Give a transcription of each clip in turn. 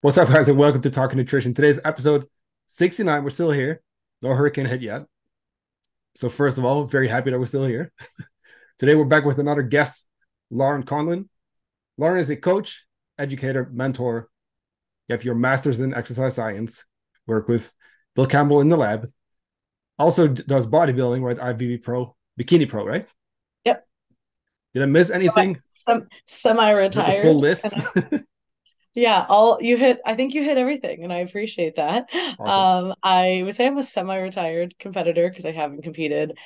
What's up, guys, and welcome to Talking Nutrition. Today's episode 69. We're still here. No hurricane hit yet. So first of all, I'm very happy that we're still here. Today we're back with another guest, Laurin Conlin. Laurin is a coach, educator, mentor. You have your master's in exercise science. Work with Bill Campbell in the lab. Also does bodybuilding, right? IFBB Pro, Bikini Pro, right? Yep. Did I miss anything? Is it the full Semi-retired. list? Yeah, all you hit, I think you hit everything, and I appreciate that. Awesome. I would say I'm a semi-retired competitor because I haven't competed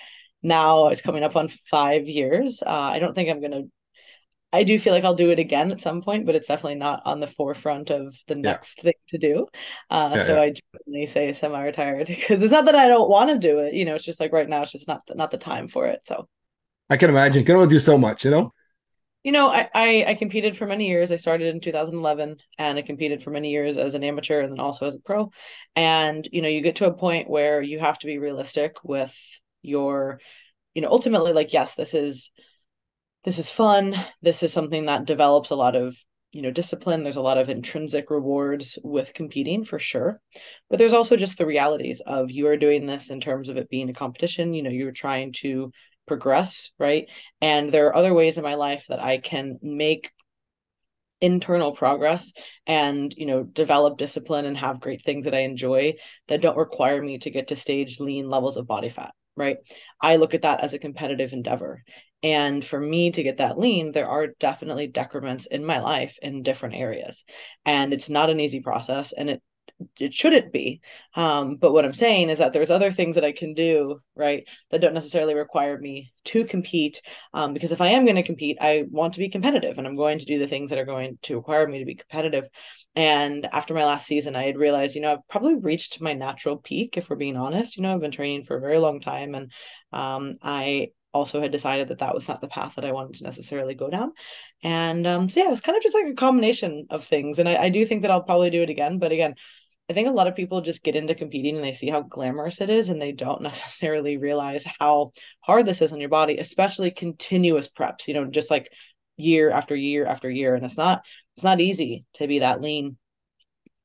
now. It's coming up on 5 years. I don't think I'm gonna, I do feel like I'll do it again at some point, but it's definitely not on the forefront of the Yeah. next thing to do. Yeah. So Yeah. I definitely say semi-retired because it's not that I don't want to do it, it's just like right now it's just not the time for it. So I can imagine. Can only do so much. I competed for many years. I started in 2011 and I competed for many years as an amateur and then also as a pro. And, you get to a point where you have to be realistic with your, ultimately like, yes, this is fun. This is something that develops a lot of, discipline. There's a lot of intrinsic rewards with competing for sure. But there's also just the realities of you are doing this in terms of it being a competition. You're trying to progress, right? And there are other ways in my life that I can make internal progress and develop discipline and have great things that I enjoy that don't require me to get to stage lean levels of body fat, right? I look at that as a competitive endeavor, and for me to get that lean there are definitely decrements in my life in different areas, and it's not an easy process, and it shouldn't be. But what I'm saying is that there's other things that I can do, right, that don't necessarily require me to compete. Because if I am going to compete, I want to be competitive and I'm going to do the things that are going to require me to be competitive. And after my last season, I had realized, I've probably reached my natural peak, if we're being honest. I've been training for a very long time. And I also had decided that that was not the path that I wanted to necessarily go down. And so, yeah, it was kind of just like a combination of things. And I do think that I'll probably do it again. But again, I think a lot of people just get into competing and they see how glamorous it is and they don't necessarily realize how hard this is on your body, especially continuous preps, just like year after year after year. And it's not easy to be that lean.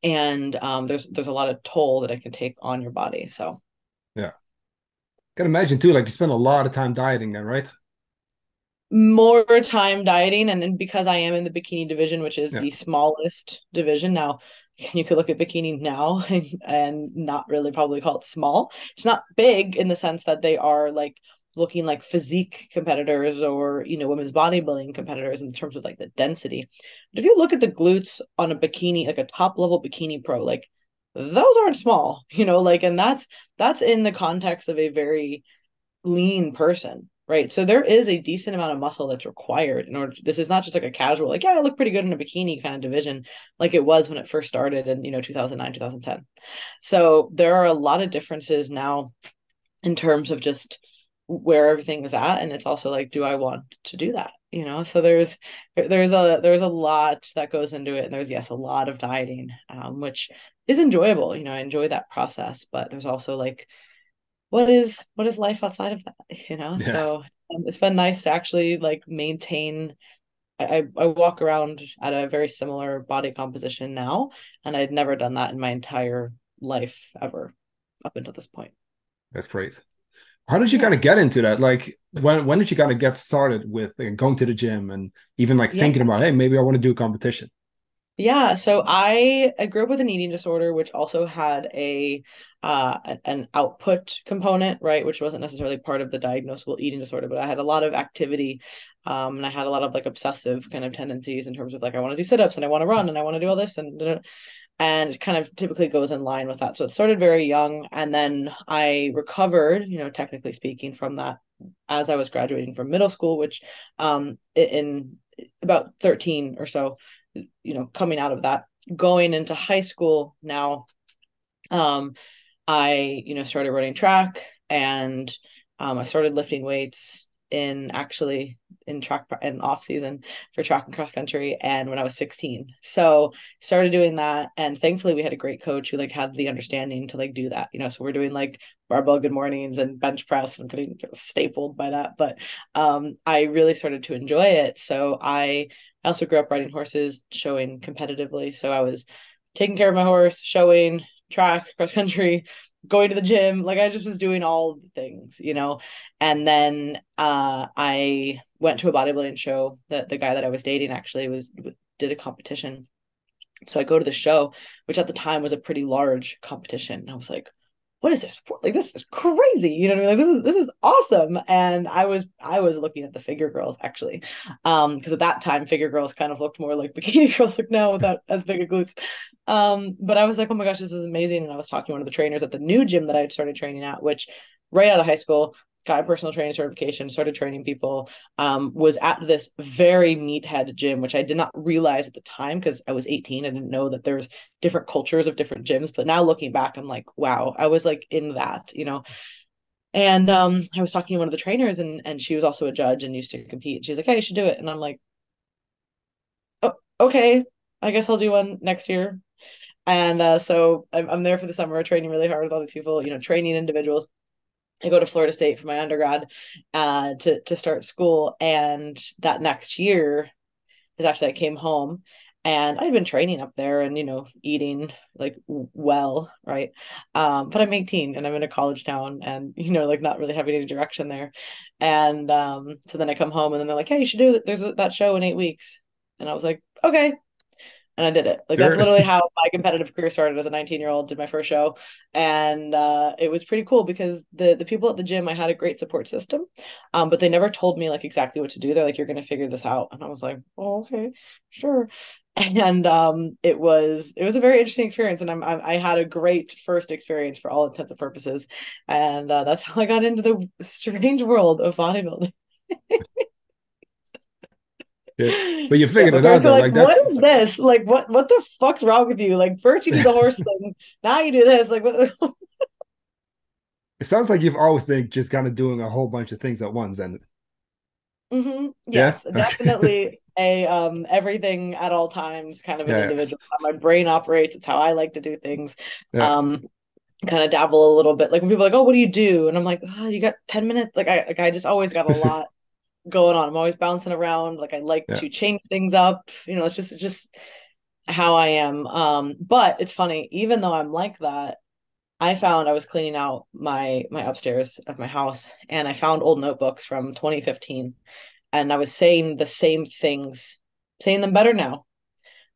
And there's a lot of toll that it can take on your body. So Yeah. Can imagine too, like you spend a lot of time dieting then, right? more time dieting, and because I am in the bikini division, which is Yeah. the smallest division now, you could look at bikini now and not really probably call it small. It's not big in the sense that they are like looking like physique competitors or women's bodybuilding competitors in terms of like the density. But if you look at the glutes on a bikini, like a top level bikini pro, like those aren't small, like, and that's in the context of a very lean person, right? So there is a decent amount of muscle that's required in order this is not just like a casual, like, yeah, I look pretty good in a bikini kind of division, like it was when it first started in, 2009, 2010. So there are a lot of differences now in terms of just where everything is at. And it's also like, do I want to do that? So there's a lot that goes into it. And there's, yes, a lot of dieting, which is enjoyable. I enjoy that process, but there's also like what is life outside of that, Yeah. so it's been nice to actually like maintain. I walk around at a very similar body composition now, and I'd never done that in my entire life ever up until this point. That's great. How did you kind Yeah. of get into that? Like when did you kind of get started with going to the gym and even like Yeah. thinking about, hey, maybe I want to do a competition? Yeah, so I grew up with an eating disorder, which also had an output component, right, which wasn't necessarily part of the diagnosable eating disorder, but I had a lot of activity, and I had a lot of like obsessive kind of tendencies in terms of like I want to do sit-ups and I want to run and I want to do all this and it kind of typically goes in line with that. So it started very young, and then I recovered, technically speaking, from that as I was graduating from middle school, which in about 13 or so, coming out of that, going into high school now, um, I, started running track, and I started lifting weights in actually in track and off season for track and cross country, and when I was 16. So started doing that, and thankfully we had a great coach who like had the understanding to like do that, so we're doing like barbell good mornings and bench press and getting stapled by that. But I really started to enjoy it. So I also grew up riding horses, showing competitively. So I was taking care of my horse, showing, track, cross country, going to the gym. Like I just was doing all the things, you know. And then I went to a bodybuilding show. That the guy that I was dating actually was did a competition. So I go to the show, which at the time was a pretty large competition. And I was like, what is this? Like this is crazy. You know what I mean? Like this is awesome. And I was looking at the figure girls actually. Because at that time figure girls kind of looked more like bikini girls look now without as big of glutes. But I was like, oh my gosh, this is amazing. And I was talking to one of the trainers at the new gym that I had started training at, which right out of high school, got a personal training certification, started training people, was at this very meathead gym, which I did not realize at the time because I was 18. I didn't know that there's different cultures of different gyms. But now looking back, I'm like, wow, I was like in that, you know. And I was talking to one of the trainers and she was also a judge and used to compete. She's like, hey, you should do it. And I'm like, oh, okay, I guess I'll do one next year. And so I'm there for the summer, training really hard with all these people, you know, training individuals. I go to Florida State for my undergrad to start school. And that next year is actually I came home and I'd been training up there and, you know, eating like well, right? But I'm 18 and I'm in a college town and, you know, like not really having any direction there. And so then I come home and then they're like, hey, you should do that show in 8 weeks. And I was like, okay, and I did it. Like that's Sure. literally how my competitive career started as a 19-year-old, did my first show. And it was pretty cool because the people at the gym, I had a great support system. But they never told me like exactly what to do. They're like, you're gonna figure this out. And I was like, oh, okay, sure. And it was a very interesting experience. And I had a great first experience for all intents and purposes. And that's how I got into the strange world of bodybuilding. Yeah. But you Yeah, figured my it out parents were though. like, Like "What that's is this? Like, what the fuck's wrong with you? Like, first you do the horse thing, now you do this. Like, what?" it sounds like you've always been just kind of doing a whole bunch of things at once. And yeah, Yes, okay. definitely a everything at all times kind of an Yeah, individual. How my brain operates. It's how I like to do things. yeah, Um, kind of dabble a little bit. Like when people are like, "Oh, what do you do?" And I'm like, "Oh, you got 10 minutes." Like I just always got a lot going on. I'm always bouncing around. Like I like yeah, to change things up. You know, it's just how I am. But it's funny, even though I'm like that, I found I was cleaning out my upstairs of my house and I found old notebooks from 2015 and I was saying the same things, saying them better now,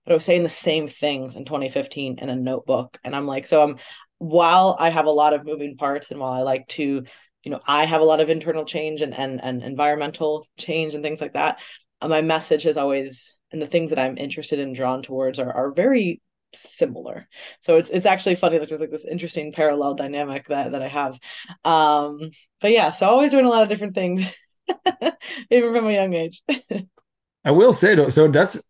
but I was saying the same things in 2015 in a notebook. And I'm like, so I'm while I have a lot of moving parts and while I like to, you know, I have a lot of internal change and environmental change and things like that, my message is always and the things that I'm interested in drawn towards are very similar. So it's actually funny that there's like this interesting parallel dynamic that I have. Um, but yeah, so always doing a lot of different things, even from a young age. I will say though, so that's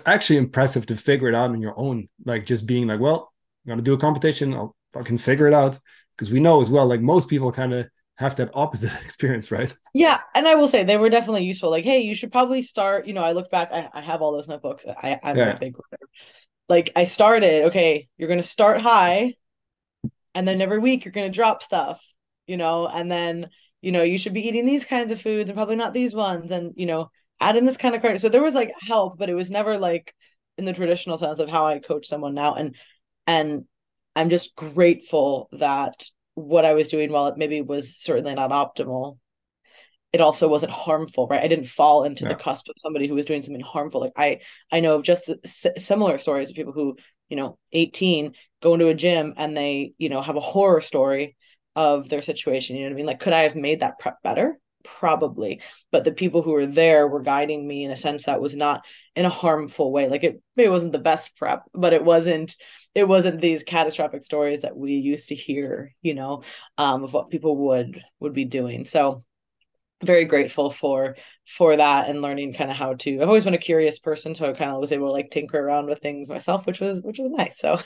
actually impressive to figure it out on your own. Like just being like, well, I'm gonna do a competition, I'll fucking figure it out. Because we know as well, like most people kind of have that opposite experience, right? Yeah, and I will say they were definitely useful. Like, hey, you should probably start. You know, I look back, I have all those notebooks. I'm a Yeah, big reader. Like, I started, okay, you're going to start high, and then every week you're going to drop stuff, you know, and then, you know, you should be eating these kinds of foods and probably not these ones, and, you know, add in this kind of carbs. So there was like help, but it was never like in the traditional sense of how I coach someone now. And I'm just grateful that what I was doing, while it maybe was certainly not optimal, it also wasn't harmful, right? I didn't fall into the yeah, cusp of somebody who was doing something harmful. Like I know of just similar stories of people who, you know, 18 go into a gym and they, you know, have a horror story of their situation. You know what I mean? Like, could I have made that prep better? Probably. But the people who were there were guiding me in a sense that was not in a harmful way. Like it maybe wasn't the best prep, but it wasn't these catastrophic stories that we used to hear, you know, of what people would be doing. So very grateful for that and learning kind of how to. I've always been a curious person, so I kind of was able to like tinker around with things myself, which was nice. So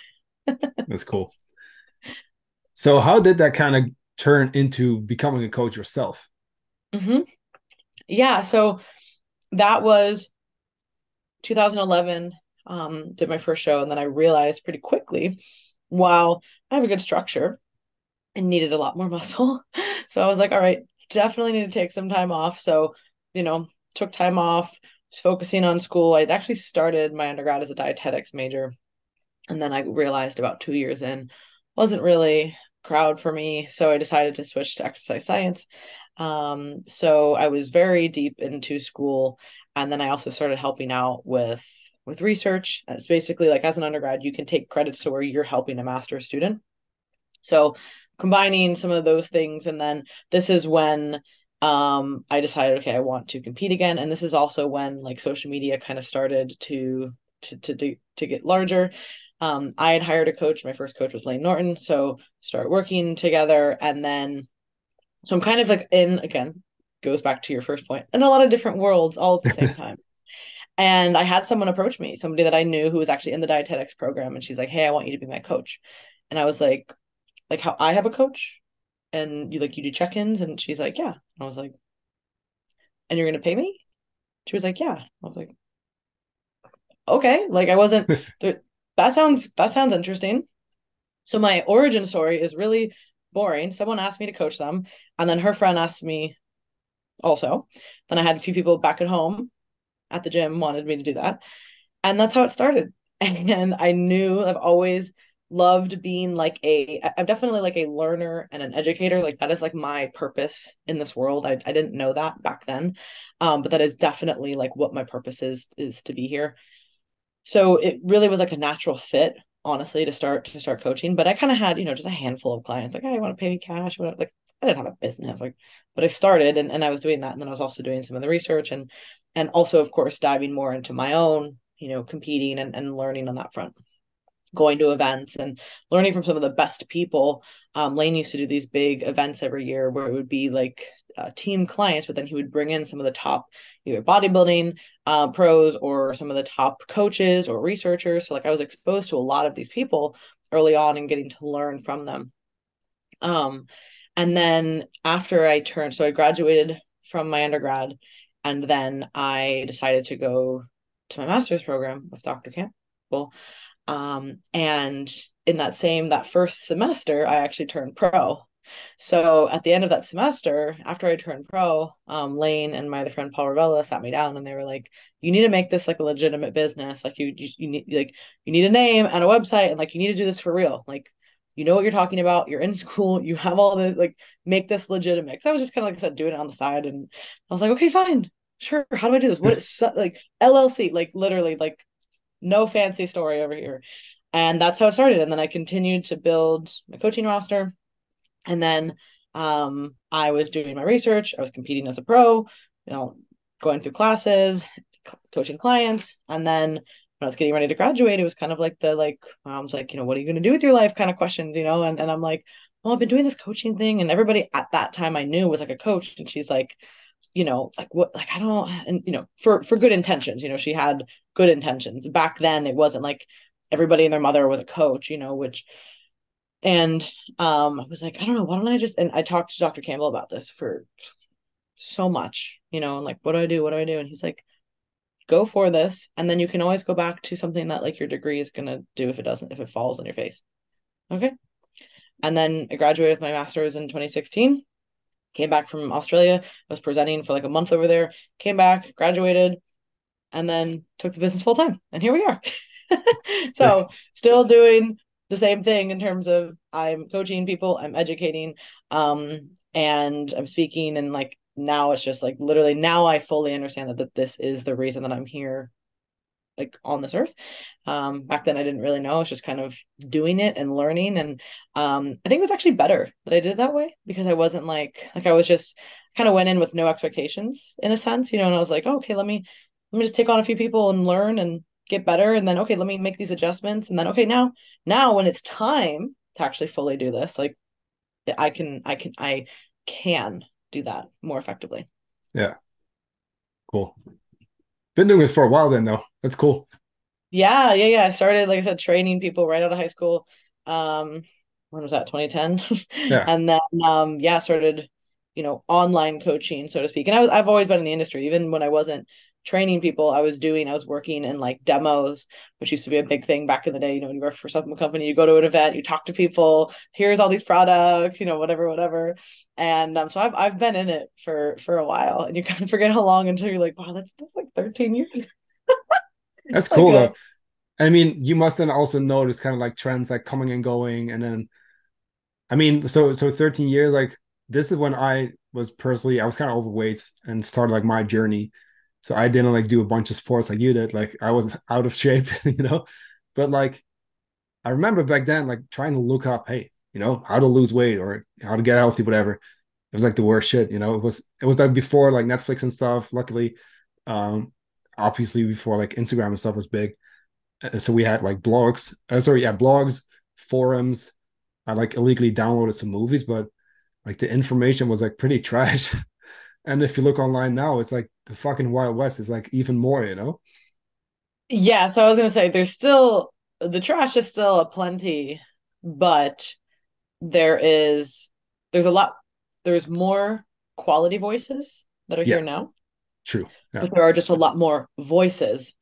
that's cool. So how did that kind of turn into becoming a coach yourself? mhm. Yeah, so that was 2011. Did my first show, and then I realized pretty quickly, wow, I have a good structure and needed a lot more muscle. So I was like, all right, definitely need to take some time off. So, you know, took time off, was focusing on school. I'd actually started my undergrad as a dietetics major. And then I realized about 2 years in, wasn't really crowd for me. So I decided to switch to exercise science. So I was very deep into school. And then I also started helping out with research. It's basically like as an undergrad, you can take credits to where you're helping a master's student. So combining some of those things, and then this is when I decided, okay, I want to compete again. And this is also when like social media kind of started to get larger. I had hired a coach. My first coach was Lane Norton, so start working together, and then so I'm kind of like in again, goes back to your first point, in a lot of different worlds all at the same time. And I had someone approach me, somebody that I knew who was actually in the dietetics program, and she's like, "Hey, I want you to be my coach." And I was like how I have a coach, and you do check-ins, and she's like, "Yeah." And I was like, "And you're gonna pay me?" She was like, "Yeah." I was like, "Okay." Like I wasn't there. That sounds interesting. So my origin story is really boring. Someone asked me to coach them, and then her friend asked me also. Then I had a few people back at home at the gym wanted me to do that. And that's how it started. And I knew I've always loved being like I'm definitely like a learner and an educator. Like that is like my purpose in this world. I didn't know that back then. But that is definitely like what my purpose is to be here. So it really was like a natural fit, honestly, to start coaching. But I kind of had, just a handful of clients like, hey, I want to pay me cash. Like I didn't have a business, like, but I started and I was doing that. And then I was also doing some of the research and also, of course, diving more into my own, competing and learning on that front, going to events and learning from some of the best people. Lane used to do these big events every year where it would be like team clients, but then he would bring in some of the top either bodybuilding pros or some of the top coaches or researchers. So like I was exposed to a lot of these people early on and getting to learn from them. Um, and then after so I graduated from my undergrad, and then I decided to go to my master's program with Dr. Campbell. And in that first semester, I actually turned pro. So at the end of that semester, after I turned pro, Lane and my other friend Paul Ravella sat me down and they were like, "You need to make this like a legitimate business. Like you need you need a name and a website, and like you need to do this for real. Like you know what you're talking about. You're in school. You have all this. Like make this legitimate." Because I was just kind of like I said, doing it on the side, and I was like, "Okay, fine, sure. How do I do this? What is like LLC? Like literally like." No fancy story over here. And that's how it started. And then I continued to build my coaching roster. And then I was doing my research. I was competing as a pro, going through classes, coaching clients. And then when I was getting ready to graduate, it was kind of like mom's like, what are you going to do with your life kind of questions, and I'm like, well, I've been doing this coaching thing. And everybody at that time I knew was like a coach. And she's like, like what, like I don't, and for good intentions, she had good intentions. Back then, it wasn't like everybody and their mother was a coach, which, and I was like, I don't know, why don't I just, and I talked to Dr. Campbell about this for so much, and like, what do I do? What do I do? And he's like, go for this, and then you can always go back to something that like your degree is gonna do if it falls on your face. Okay. And then I graduated with my master's in 2016. Came back from Australia. I was presenting for like a month over there. Came back, graduated, and then took the business full time. And here we are. So still doing the same thing in terms of I'm coaching people, I'm educating, and I'm speaking. And like now it's just like literally now I fully understand that this is the reason that I'm here like on this earth. Back then I didn't really know. I was just kind of doing it and learning. And I think it was actually better that I did it that way because I wasn't like I was just kind of went in with no expectations in a sense, and I was like, oh, okay, let me just take on a few people and learn and get better. And then okay, let me make these adjustments. And then okay, now when it's time to actually fully do this, like I can do that more effectively. Yeah, cool. Been doing this for a while then, though. That's cool. Yeah, yeah, yeah. I started, like I said, training people right out of high school. When was that? 2010. Yeah. And then yeah, started, online coaching, so to speak. And I've always been in the industry. Even when I wasn't training people, I was working in like demos, which used to be a big thing back in the day. When you work for some company, you go to an event, you talk to people, here's all these products, whatever, whatever. And so I've been in it for a while, and you kind of forget how long until you're like, wow, that's like 13 years. That's Like cool a though. I mean, you must then also notice kind of like trends like coming and going, and then I mean, so 13 years, like this is when I was kind of overweight and started like my journey. So I didn't like do a bunch of sports like you did. Like I was out of shape, But like I remember back then, like trying to look up, hey, how to lose weight or how to get healthy, whatever. It was like the worst shit. It was like before like Netflix and stuff. Luckily, um, obviously before like Instagram and stuff was big. So we had like blogs. Blogs, forums. I like illegally downloaded some movies, but like the information was like pretty trash. And if you look online now, it's like the fucking Wild West is like even more. Yeah, so I was gonna say there's still the trash is still aplenty, but there is there's a lot there's more quality voices that are Yeah, here now, true. Yeah, but there are just a lot more voices.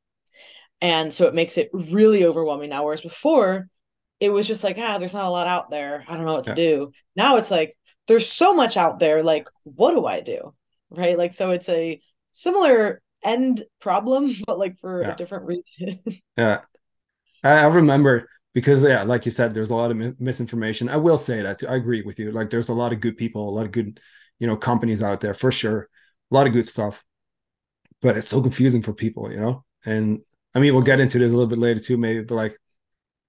And so it makes it really overwhelming now. Whereas before, it was just like, there's not a lot out there. I don't know what to yeah, do. Now it's like, there's so much out there. Like, what do I do? Right. Like, so it's a similar end problem, but like for a yeah, different reason. yeah. I remember because yeah, like you said, there's a lot of misinformation. I will say that too. I agree with you. Like there's a lot of good people, a lot of good, companies out there for sure. A lot of good stuff, but it's so confusing for people. And I mean, we'll get into this a little bit later too, maybe, but like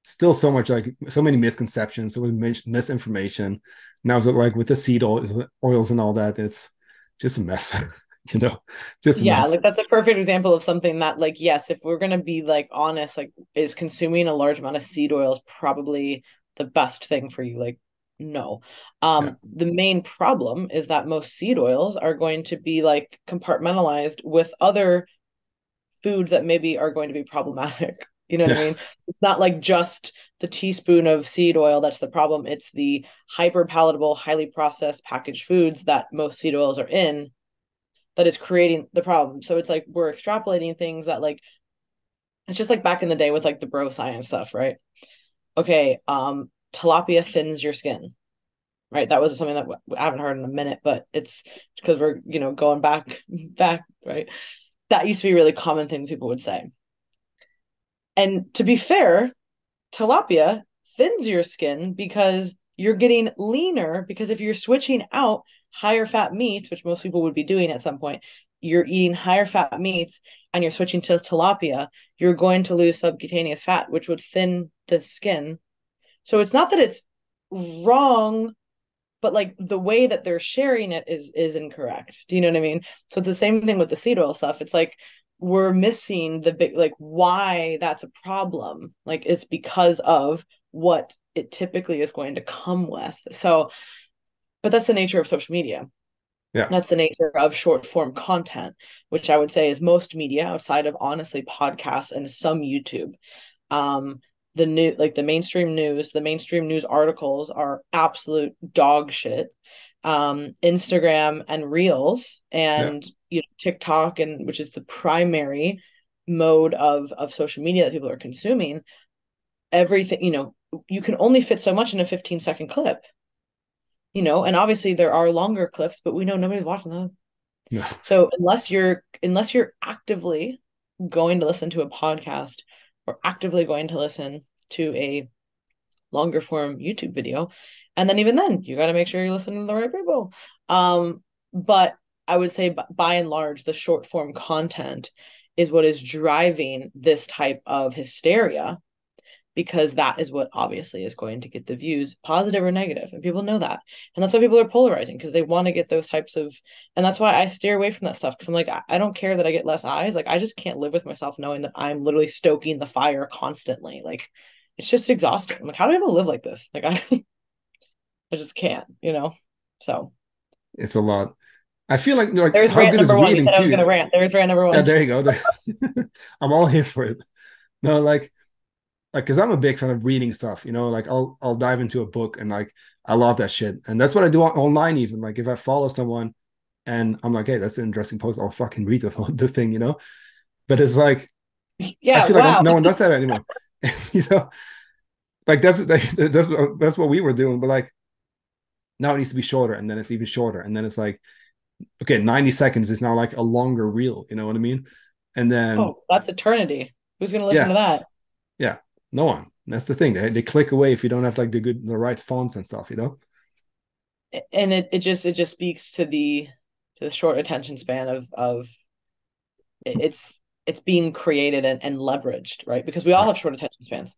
still so much like so many misconceptions, so much misinformation. Now, so like with the seed oils and all that, it's just a mess, you know, just a Yeah, mess. like that's a perfect example of something that, like, yes, if we're gonna be like honest, like, is consuming a large amount of seed oils probably the best thing for you? Like, no. Yeah, The main problem is that most seed oils are going to be like compartmentalized with other foods that maybe are going to be problematic. You know what I yeah, mean? It's not like just the teaspoon of seed oil that's the problem. It's the hyper palatable, highly processed packaged foods that most seed oils are in that is creating the problem. So it's like we're extrapolating things that, like, it's just like back in the day with like the bro science stuff, right? Okay, tilapia thins your skin, right? That was something that I haven't heard in a minute, but it's because we're, going back, right? That used to be a really common thing people would say. And to be fair, tilapia thins your skin because you're getting leaner, because if you're switching out higher fat meats, which most people would be doing at some point, you're eating higher fat meats and you're switching to tilapia, you're going to lose subcutaneous fat, which would thin the skin. So it's not that it's wrong, but like the way that they're sharing it is incorrect. Do you know what I mean? So it's the same thing with the seed oil stuff. It's like we're missing the big, like, why that's a problem. Like it's because of what it typically is going to come with. So, but that's the nature of social media. yeah, That's the nature of short form content, which I would say is most media outside of, honestly, podcasts and some YouTube. Um, the new, like the mainstream news articles are absolute dog shit. Instagram and Reels yeah, and, TikTok, and which is the primary mode of social media that people are consuming. Everything, you can only fit so much in a 15-second clip. And obviously there are longer clips, but we know nobody's watching those. no, So unless you're actively going to listen to a podcast or actively going to listen to a longer form YouTube video, and then even then, you got to make sure you're listening to the right people. But I would say by and large, the short form content is what is driving this type of hysteria, because that is what obviously is going to get the views, positive or negative, and people know that. And that's why people are polarizing, because they want to get those types of, and that's why I steer away from that stuff, because I'm like, I don't care that I get less eyes. Like, I just can't live with myself knowing that I'm literally stoking the fire constantly. Like, it's just exhausting. I'm like, how do people live like this? Like, I just can't. So it's a lot. I feel like there's how rant good is number one. You reading said I was too? gonna rant. There's rant number Yeah, one. there you go. I'm all here for it. No, like because I'm a big fan of reading stuff. Like I'll dive into a book and like I love that shit, and that's what I do online. Even like if I follow someone and I'm like, hey, that's an interesting post, I'll fucking read the thing. But it's like I Yeah, feel like wow. no one does that anymore. you know, like that's what we were doing, but like now it needs to be shorter, and then it's even shorter, and then it's like okay, 90 seconds is now like a longer reel. You know what I mean? And then Oh, that's eternity. Who's gonna listen yeah, to that? Yeah, no one. That's the thing. They click away if you don't have like the right fonts and stuff, you know? And it just speaks to the short attention span of it's being created and leveraged, right? Because we all Yeah. have short attention spans.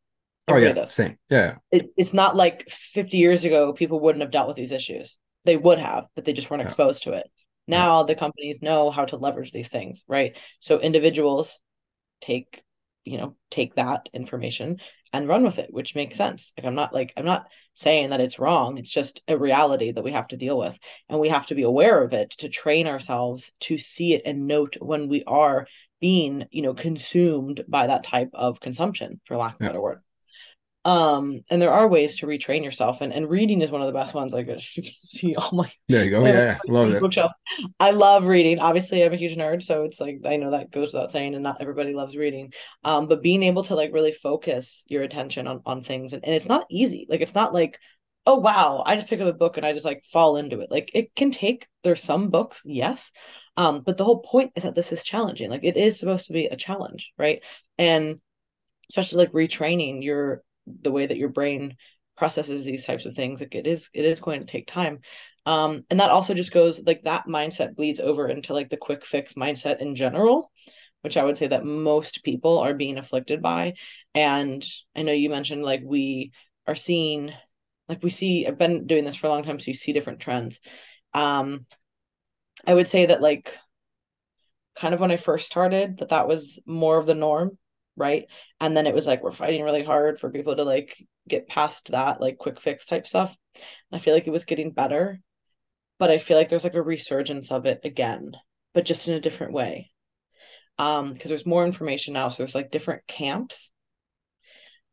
Oh Everybody yeah, does. same. Yeah. It's not like 50 years ago people wouldn't have dealt with these issues. They would have, but they just weren't Yeah. exposed to it. Yeah. Now the companies know how to leverage these things, right? So individuals take take that information and run with it, which makes sense. I'm not saying that it's wrong. It's just a reality that we have to deal with, and we have to be aware of it to train ourselves to see it and note when we are being consumed by that type of consumption, for lack of a Yeah. better word. And there are ways to retrain yourself, and reading is one of the best ones. Like, as you can see, all my There you go. I have Yeah. a Love huge that. bookshelf. I love reading. Obviously, I'm a huge nerd, so it's like I know that goes without saying, and not everybody loves reading. But being able to like really focus your attention on things, and it's not easy. Like, it's not like, oh wow, I just pick up a book and I just like fall into it. Like, it can take. There's some books, yes, but the whole point is that this is challenging. Like, it is supposed to be a challenge, right? And especially like retraining the way that your brain processes these types of things, like it is going to take time. And that also just goes like that mindset bleeds over into like the quick fix mindset in general, which I would say that most people are being afflicted by. And I know you mentioned like we are seeing, like we see, I've been doing this for a long time, so you see different trends. um I would say that like kind of when I first started that was more of the norm, right? And then it was like we're fighting really hard for people to like get past that like quick fix type stuff. And I feel like it was getting better, but I feel like there's like a resurgence of it again, but just in a different way. Because there's more information now, so there's like different camps.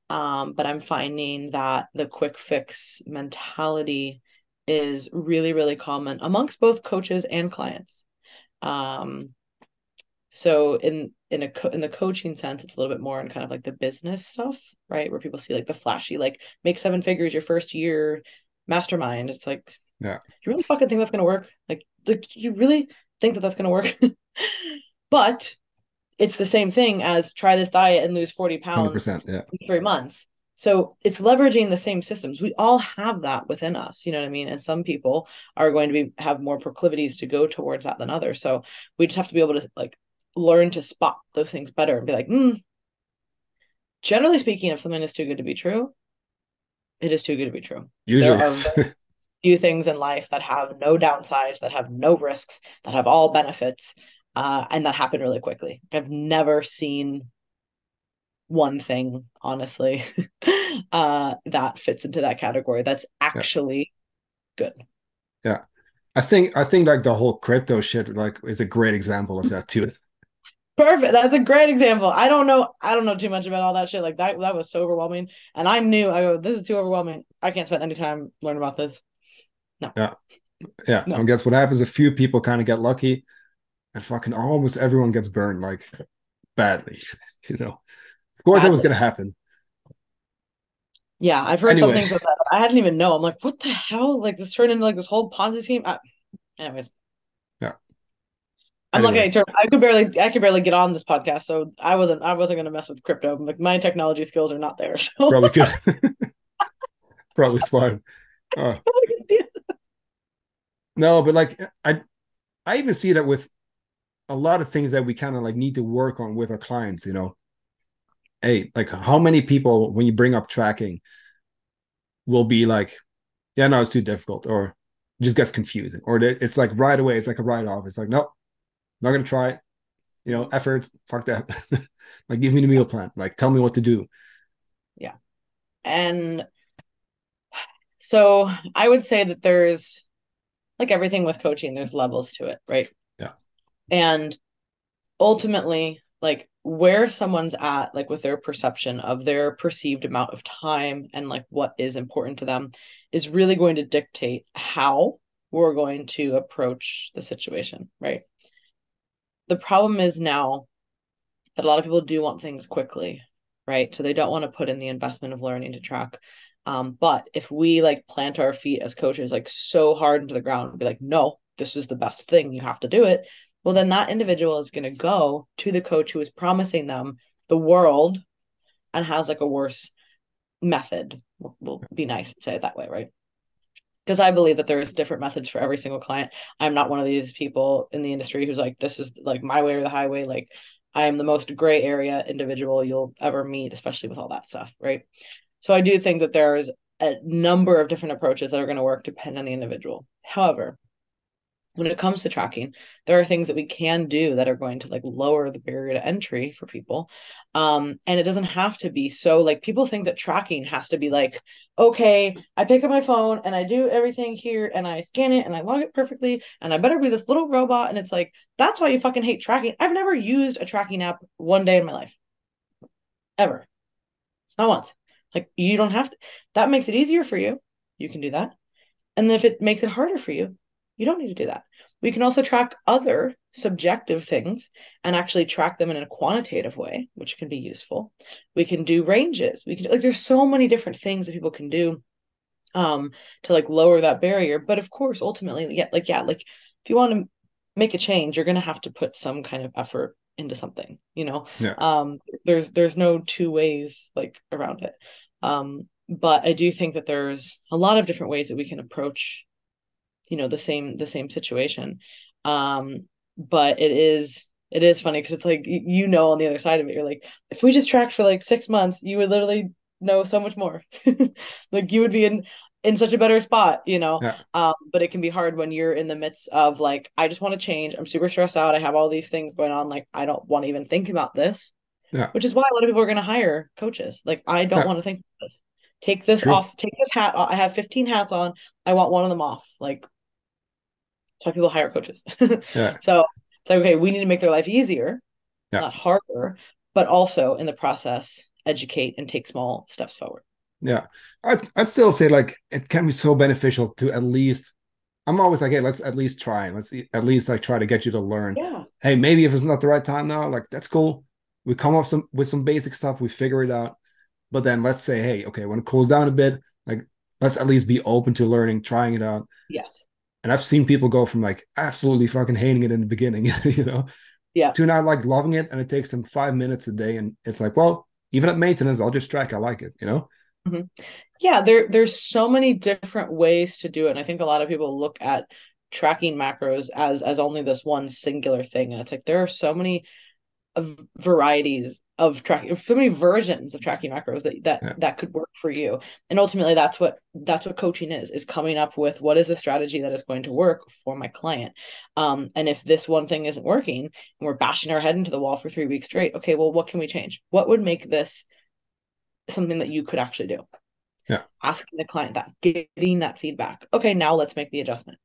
But I'm finding that the quick fix mentality is really, really common amongst both coaches and clients. Um, So in the coaching sense, it's a little bit more in kind of like the business stuff, right? Where people see like the flashy, like make seven figures your first year mastermind. It's like, Yeah. you really fucking think that's gonna work? Like you really think that that's gonna work? But it's the same thing as try this diet and lose 40 pounds 100%. Yeah. in 3 months. So it's leveraging the same systems. We all have that within us, you know what I mean? And some people are going to have more proclivities to go towards that than others. So we just have to be able to like learn to spot those things better and be like, generally speaking, if something is too good to be true, it is too good to be true. There Usually are yes. very few things in life that have no downsides, that have no risks, that have all benefits, and that happen really quickly. I've never seen one thing, honestly, that fits into that category. That's Yeah. actually good. Yeah. I think like the whole crypto shit like is a great example of that too. Perfect. That's a great example. I don't know too much about all that shit. Like that was so overwhelming. And I go, this is too overwhelming. I can't spend any time learning about this. No, Yeah. Yeah. no. And guess what happens? A few people kind of get lucky and fucking almost everyone gets burned like badly. You know. Of course that was Badly. gonna happen. Yeah, I've heard some Anyway. things that I hadn't even know. I'm like, what the hell? Like this turned into like this whole Ponzi scheme. Anyways, Yeah. I'm lucky Anyway. I could barely get on this podcast, so I wasn't gonna mess with crypto. Like my technology skills are not there. So Probably could. Probably smart. Uh, no, but like I even see that with a lot of things that we kind of like need to work on with our clients, you know. Hey, like how many people when you bring up tracking will be like, yeah, no, it's too difficult, or it just gets confusing, or it's like right away, it's like a write off. It's like, nope, not gonna try it. You know, effort, fuck that. Like, give me the meal plan. Like, tell me what to do. yeah. And so I would say that there's like everything with coaching, there's levels to it, right? Yeah, And ultimately, like where someone's at, like with their perception of their perceived amount of time and like what is important to them is really going to dictate how we're going to approach the situation, right? The problem is now that a lot of people do want things quickly, right? So they don't want to put in the investment of learning to track. But if we like plant our feet as coaches like so hard into the ground and be like, no, this is the best thing, you have to do it. Well, then that individual is going to go to the coach who is promising them the world and has like a worse method. We'll be nice and say it that way, right? Because I believe that there's different methods for every single client. I'm not one of these people in the industry who's like, this is like my way or the highway. Like, I am the most gray area individual you'll ever meet, especially with all that stuff, right? So I do think that there's a number of different approaches that are going to work depending on the individual. However, when it comes to tracking, there are things that we can do that are going to like lower the barrier to entry for people. And it doesn't have to be so like people think that tracking has to be like, okay, I pick up my phone and I do everything here and I scan it and I log it perfectly and I better be this little robot. And it's like, that's why you fucking hate tracking. I've never used a tracking app one day in my life, ever. Not once. Like you don't have to, that makes it easier for you. You can do that. And then if it makes it harder for you, you don't need to do that. We can also track other subjective things and actually track them in a quantitative way, which can be useful. We can do ranges. We can like there's so many different things that people can do to like lower that barrier. But of course, ultimately, like if you want to make a change, you're gonna have to put some kind of effort into something, you know. Yeah. There's no two ways like around it. But I do think that there's a lot of different ways that we can approach, you know, the same situation. But it is funny because it's like you know on the other side of it, you're like, if we just tracked for like 6 months, you would literally know so much more. Like you would be in such a better spot, you know. Yeah. But it can be hard when you're in the midst of like, I just want to change. I'm super stressed out. I have all these things going on. Like, I don't want to even think about this, Yeah. which is why a lot of people are going to hire coaches. Like, I don't Yeah. want to think about this. Take this True. off. Take this hat off. I have 15 hats on. I want one of them off. Like, that's why people hire coaches. Yeah. So it's like, okay, we need to make their life easier, Yeah. not harder, but also in the process, educate and take small steps forward. Yeah. I'd still say like it can be so beneficial to at least I'm always like, hey, let's at least try and at least like try to get you to learn. Yeah. Hey, maybe if it's not the right time now, like that's cool. We come up with some basic stuff, we figure it out. But then let's say, hey, okay, when it cools down a bit, like let's at least be open to learning, trying it out. Yes. And I've seen people go from like absolutely fucking hating it in the beginning, you know, Yeah. to now like loving it, and it takes them 5 minutes a day, and it's like, well, even at maintenance, I'll just track. I like it, you know. Mhm. Yeah, there's so many different ways to do it. And I think a lot of people look at tracking macros as only this one singular thing. And it's like there are so many of varieties of tracking, so many versions of tracking macros that that Yeah, that could work for you. And ultimately that's what coaching is coming up with what is a strategy that is going to work for my client. And if this one thing isn't working and we're bashing our head into the wall for 3 weeks straight, okay, well, what can we change? What would make this something that you could actually do? yeah, Asking the client that, getting that feedback. Okay, now let's make the adjustment.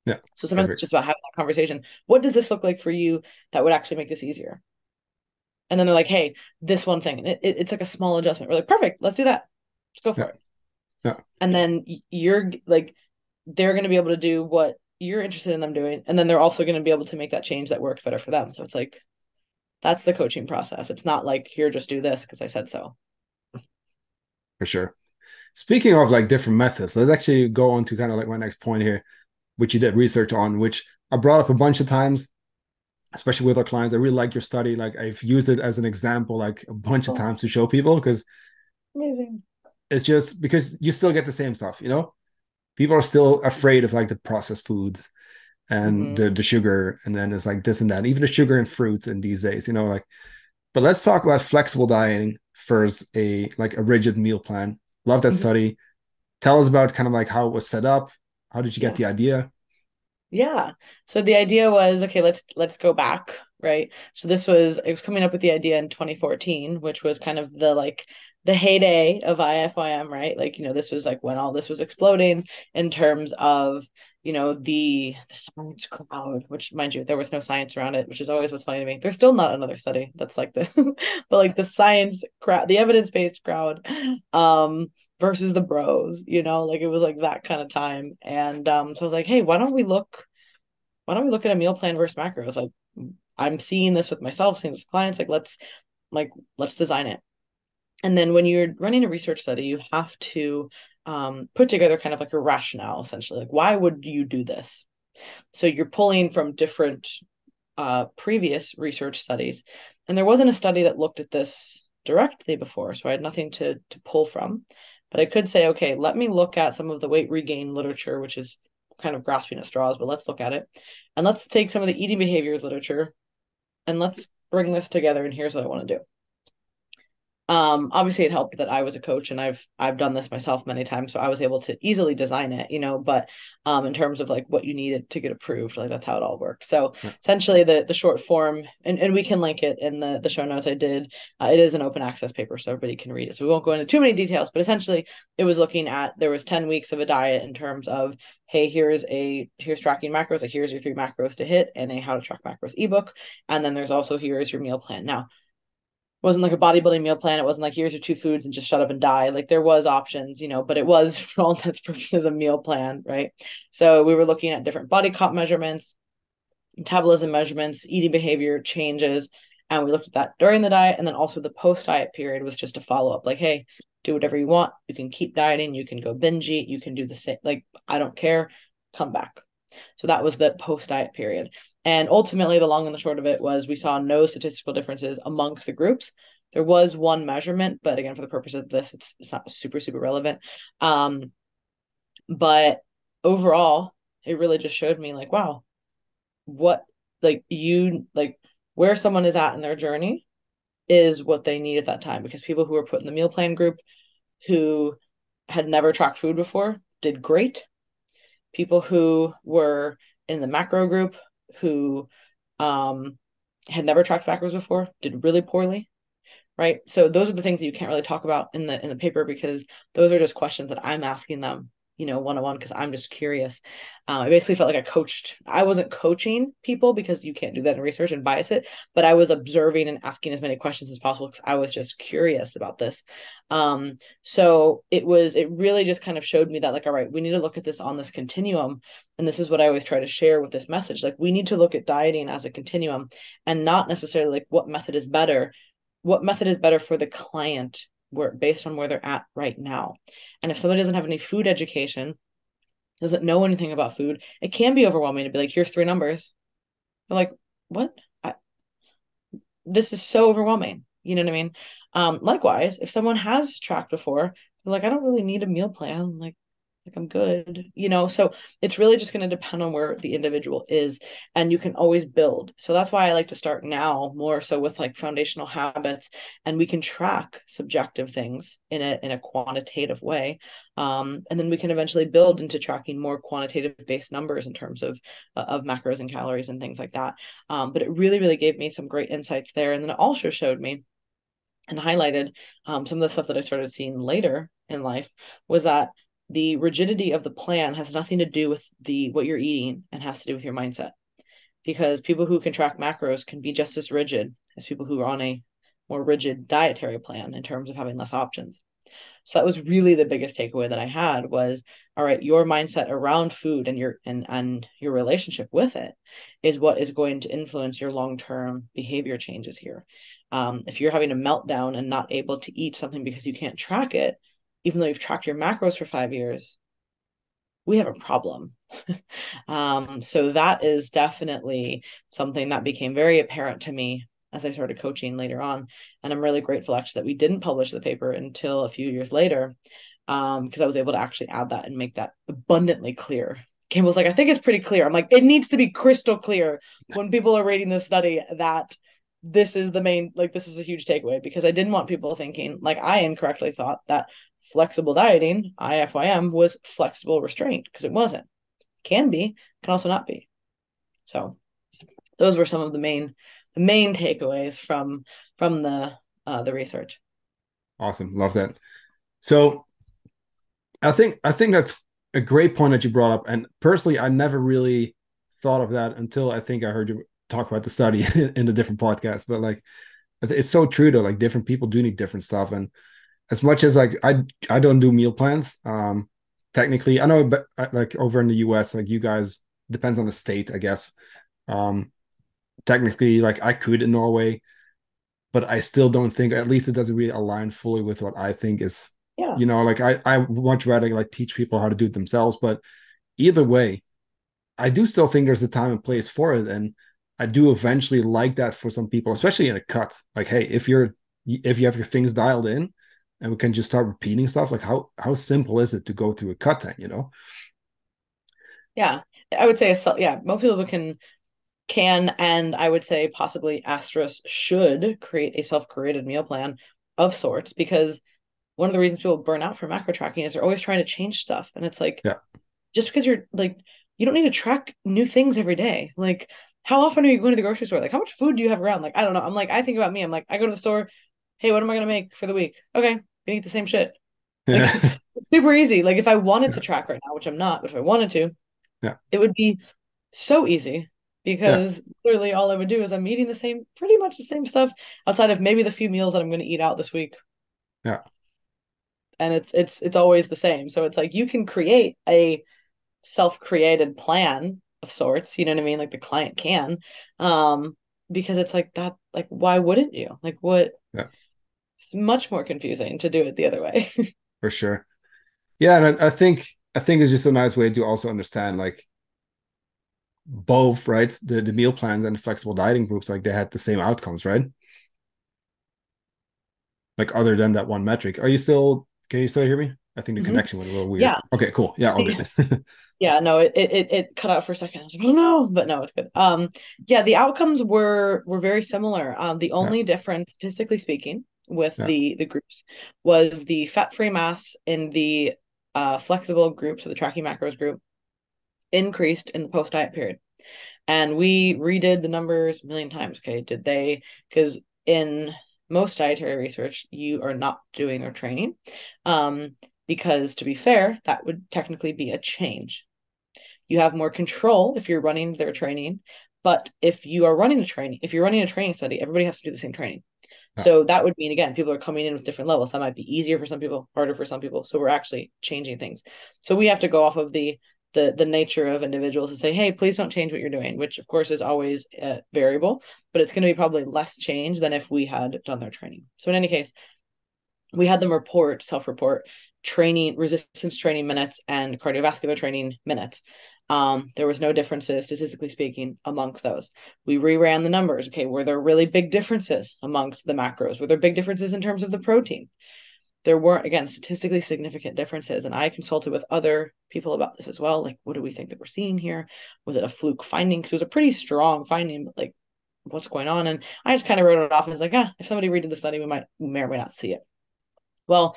yeah. So sometimes it's Perfect. just about having that conversation. What does this look like for you that would actually make this easier? And then they're like, hey, this one thing. And it's like a small adjustment. We're like, perfect, let's do that. Let's go for Yeah, it. yeah, And then you're like, they're going to be able to do what you're interested in them doing. And then they're also going to be able to make that change that works better for them. So it's like, that's the coaching process. It's not like, here, just do this because I said so. for sure. Speaking of like different methods, let's actually go on to kind of like my next point here, which you did research on, which I brought up a bunch of times, especially with our clients. I really like your study. Like I've used it as an example like a bunch of Oh, times to show people because amazing. it's just because you still get the same stuff, you know? People are still afraid of like the processed foods and Mm-hmm. the sugar, and then it's like this and that, even the sugar and fruits in these days, you know, like. But let's talk about flexible dieting versus a rigid meal plan. Love that Mm-hmm. study. Tell us about kind of like how it was set up. How did you get Yeah. the idea? Yeah. So the idea was, okay, let's go back, right? So I was coming up with the idea in 2014, which was kind of the heyday of IFYM, right? Like, you know, this was like when all this was exploding in terms of, you know, the science crowd, which mind you, there was no science around it, which is always what's funny to me. There's still not another study that's like this, but like the science crowd, the evidence-based crowd. Versus the bros, you know, like it was like that kind of time. And so I was like, hey, why don't we look at a meal plan versus macros? Like I'm seeing this with myself, seeing this with clients, let's design it. And then when you're running a research study, you have to put together kind of like a rationale, essentially. Like, why would you do this? So you're pulling from different previous research studies. And there wasn't a study that looked at this directly before, so I had nothing to pull from. But I could say, okay, let me look at some of the weight regain literature, which is kind of grasping at straws, but let's look at it. And let's take some of the eating behaviors literature and let's bring this together. And here's what I want to do. Obviously it helped that I was a coach and I've done this myself many times, so I was able to easily design it, but in terms of like what you needed to get approved, like that's how it all worked. So Yeah. essentially the short form, and we can link it in the show notes I did. It is an open access paper, so everybody can read it. So we won't go into too many details, but essentially it was looking at, there was 10 weeks of a diet in terms of, hey, here's tracking macros, like here's your 3 macros to hit, and a how to track macros ebook. And then there's also, here's your meal plan. Now, wasn't like a bodybuilding meal plan. It wasn't like, here's your 2 foods and just shut up and die. Like there was options, but it was for all intents and purposes a meal plan, right? So we were looking at different body comp measurements, metabolism measurements, eating behavior changes, and we looked at that during the diet, and then also the post diet period was just a follow up. Like, hey, do whatever you want. You can keep dieting. You can go binge eat. You can do the same. Like, I don't care. Come back. So that was the post diet period. And ultimately, the long and the short of it was we saw no statistical differences amongst the groups. There was one measurement, but again, for the purpose of this, it's not super, super relevant. But overall, it really just showed me like, wow, what where someone is at in their journey is what they need at that time. Because people who were put in the meal plan group who had never tracked food before did great. People who were in the macro group who had never tracked macros before did really poorly, right? So those are the things that you can't really talk about in the paper, because those are just questions that I'm asking them, one-on-one, because I'm just curious. I basically felt like I wasn't coaching people, because you can't do that in research and bias it, but I was observing and asking as many questions as possible because I was just curious about this. So it really just kind of showed me that, like, all right, we need to look at this on this continuum. And this is what I always try to share with this message. Like, we need to look at dieting as a continuum, and not necessarily like what method is better for the client, based on where they're at right now. And if somebody doesn't have any food education, doesn't know anything about food, it can be overwhelming to be like, here's 3 numbers. You're like, what? This is so overwhelming. You know what I mean? Likewise, if someone has tracked before, they're like, I don't really need a meal plan. Like I'm good, so it's really just going to depend on where the individual is, and you can always build. So that's why I like to start now more so with like foundational habits, and we can track subjective things in a quantitative way, and then we can eventually build into tracking more quantitative based numbers in terms of macros and calories and things like that. But it really, really gave me some great insights there, and then it also showed me and highlighted some of the stuff that I started seeing later in life, was that the rigidity of the plan has nothing to do with what you're eating, and has to do with your mindset. Because people who can track macros can be just as rigid as people who are on a more rigid dietary plan in terms of having less options. So that was really the biggest takeaway that I had was, all right, your mindset around food and your relationship with it is what is going to influence your long-term behavior changes here. If you're having a meltdown and not able to eat something because you can't track it, even though you've tracked your macros for 5 years, we have a problem. So that is definitely something that became very apparent to me as I started coaching later on. And I'm really grateful actually that we didn't publish the paper until a few years later, because I was able to actually add that and make that abundantly clear. Campbell's like, I think it's pretty clear. I'm like, it needs to be crystal clear when people are reading this study that this is this is a huge takeaway, because I didn't want people thinking, like I incorrectly thought, that flexible dieting, IFYM, was flexible restraint, because it wasn't. Can be, can also not be. So those were some of the main takeaways from the research. Awesome. Love that. So I think that's a great point that you brought up. And personally, I never really thought of that until I think I heard you talk about the study in the different podcasts. But like, it's so true though. Like different people do need different stuff. And as much as like I don't do meal plans, technically I know, but like over in the US, like you guys, depends on the state, I guess. Technically, like I could in Norway, but I still don't think, at least it doesn't really align fully with what I think is, Yeah. like I much rather like teach people how to do it themselves. But either way, I do still think there's a time and place for it. And I do eventually like that for some people, especially in a cut. Like, hey, if you're if you have your things dialed in, and we can just start repeating stuff, like how simple is it to go through a cut then, you know? Yeah, I would say yeah, most people can and I would say possibly asterisk should create a self-created meal plan of sorts, because one of the reasons people burn out from macro tracking is they're always trying to change stuff. And it's like, Yeah. just because you're like, you don't need to track new things every day. Like, how often are you going to the grocery store? Like, how much food do you have around? Like, I don't know. I'm like, I think about me. I'm like, I go to the store. Hey, what am I going to make for the week? Okay, I eat the same shit. Like, Yeah. it's super easy. Like, if I wanted to Yeah. track right now, which I'm not, but if I wanted to, Yeah. it would be so easy, Yeah. because literally all I would do is I'm eating pretty much the same stuff outside of maybe the few meals that I'm going to eat out this week. Yeah. And it's always the same. So it's like you can create a self-created plan of sorts, you know what I mean? Like the client can. Um, because it's like that, like why wouldn't you? Like what Yeah. it's much more confusing to do it the other way. For sure. Yeah, and I think it's just a nice way to also understand like both, right? The meal plans and the flexible dieting groups, like they had the same outcomes, right? Like other than that one metric. Can you still hear me? I think the Hmm. connection went a little weird. Yeah. Okay, cool. Yeah, all good. Yeah, no, it cut out for a second. I was like, oh no, but no, it's good. Yeah, the outcomes were very similar. The Yeah, only difference, statistically speaking, with yeah, the groups was the fat-free mass in the flexible group, so the tracking macros group, increased in the post-diet period. And we redid the numbers a million times. Okay, did they? Because in most dietary research, you are not doing their training. Because to be fair, that would technically be a change. You have more control if you're running their training. But if you're running a training study, everybody has to do the same training. yeah, So that would mean, again, people are coming in with different levels. That might be easier for some people, harder for some people. So we're actually changing things. So we have to go off of the nature of individuals and say, hey, please don't change what you're doing, which of course is always variable, but it's going to be probably less change than if we had done their training. So in any case, we had them self-report training, resistance training minutes and cardiovascular training minutes. There was no differences, statistically speaking, amongst those. We reran the numbers. Okay, were there really big differences amongst the macros? Were there big differences in terms of the protein? There weren't, again, statistically significant differences. And I consulted with other people about this as well. Like, what do we think that we're seeing here? Was it a fluke finding? Because it was a pretty strong finding, but like, what's going on? And I just kind of wrote it off as like, if somebody redid the study, we may or may not see it. Well,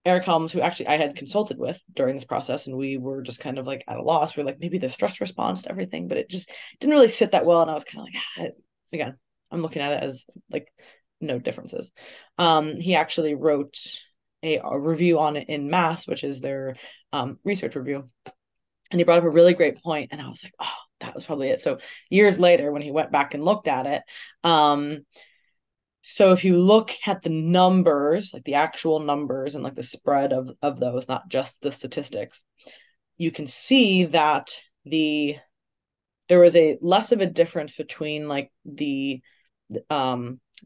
Eric Helms, who actually I had consulted with during this process, and we were just kind of like at a loss. We are like, maybe the stress response to everything, but it just didn't really sit that well. And I was kind of like, again, I'm looking at it as like no differences. He actually wrote a review on it in Mass, which is their research review. And he brought up a really great point, and I was like, oh, that was probably it. So years later, when he went back and looked at it, so if you look at the numbers, like the actual numbers and like the spread of those, not just the statistics, you can see that there was a less of a difference between like the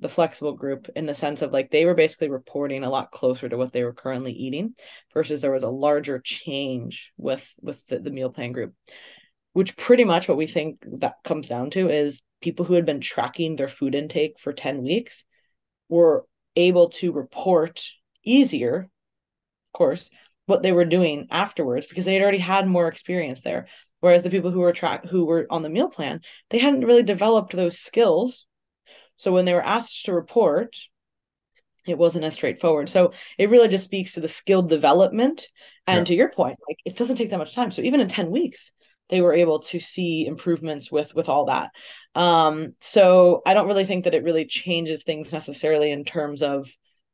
flexible group, in the sense of like they were basically reporting a lot closer to what they were currently eating, versus there was a larger change with the meal plan group, which pretty much what we think that comes down to is people who had been tracking their food intake for 10 weeks were able to report easier, of course, what they were doing afterwards, because they had already had more experience there. Whereas the people who were on the meal plan, they hadn't really developed those skills. So when they were asked to report, it wasn't as straightforward. So it really just speaks to the skill development. And yeah, to your point, like it doesn't take that much time. So even in 10 weeks, they were able to see improvements with all that. So I don't really think that it really changes things necessarily in terms of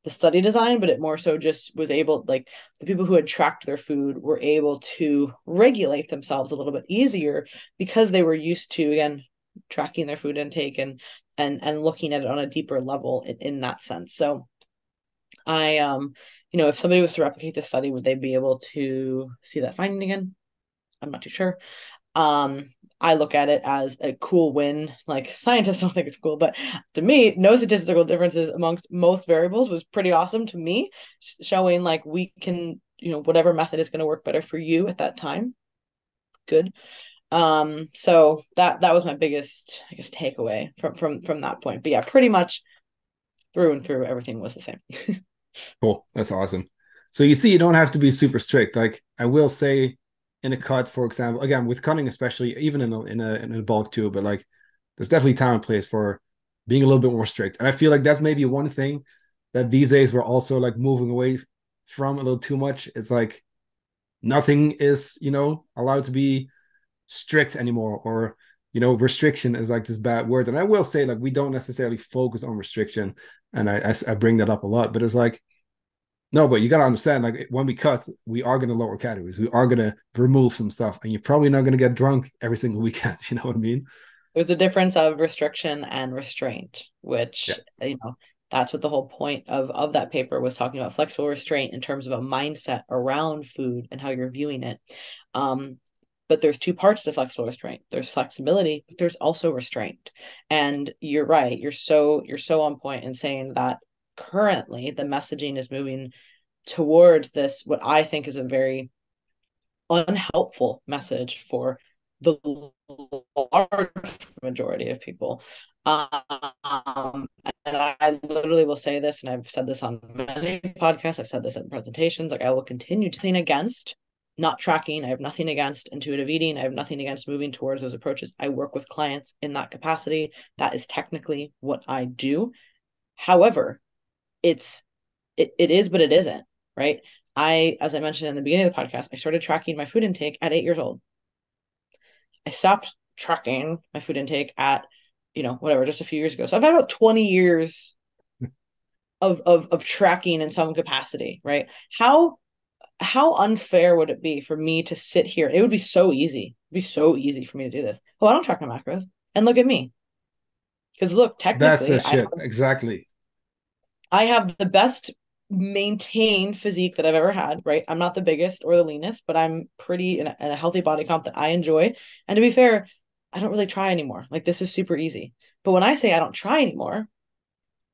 the study design, but it more so just was able, like the people who had tracked their food were able to regulate themselves a little bit easier, because they were used to, again, tracking their food intake and looking at it on a deeper level in that sense. So I if somebody was to replicate this study, would they be able to see that finding again? I'm not too sure. I look at it as a cool win. Like scientists don't think it's cool, but to me, no statistical differences amongst most variables was pretty awesome to me, showing like we can, whatever method is going to work better for you at that time. Good. So that was my biggest, I guess, takeaway from that point. But yeah, pretty much through and through, everything was the same. Cool. That's awesome. So you see, you don't have to be super strict. Like I will say, in a cut, for example, again with cutting, especially even in a bulk too, but like there's definitely time and place for being a little bit more strict. And I feel like that's maybe one thing that these days we're also like moving away from a little too much. It's like nothing is, allowed to be strict anymore, or restriction is like this bad word. And I will say, like, we don't necessarily focus on restriction, and I bring that up a lot, but it's like, no, but you got to understand, like, when we cut, we are going to lower calories, we are going to remove some stuff, and you're probably not going to get drunk every single weekend. You know what I mean? There's a difference of restriction and restraint, Yeah. which, that's what the whole point of that paper was talking about, flexible restraint in terms of a mindset around food and how you're viewing it. Um, but there's two parts to flexible restraint. There's flexibility, but there's also restraint. And you're right. You're so on point in saying that currently the messaging is moving towards this, what I think is a very unhelpful message for the large majority of people. And I literally will say this, and I've said this on many podcasts, I've said this in presentations, like I will continue to lean against not tracking. I have nothing against intuitive eating. I have nothing against moving towards those approaches. I work with clients in that capacity. That is technically what I do. However, it is, but it isn't, right? As I mentioned in the beginning of the podcast, I started tracking my food intake at 8 years old. I stopped tracking my food intake at, whatever, just a few years ago. So I've had about 20 years of tracking in some capacity, right? How unfair would it be for me to sit here? It would be so easy. It'd be so easy for me to do this. Oh, I don't track my macros. And look at me. Because look, That's the technically, shit. Exactly. I have the best maintained physique that I've ever had, right? I'm not the biggest or the leanest, but I'm pretty in a healthy body comp that I enjoy. And to be fair, I don't really try anymore. Like this is super easy. But when I say I don't try anymore,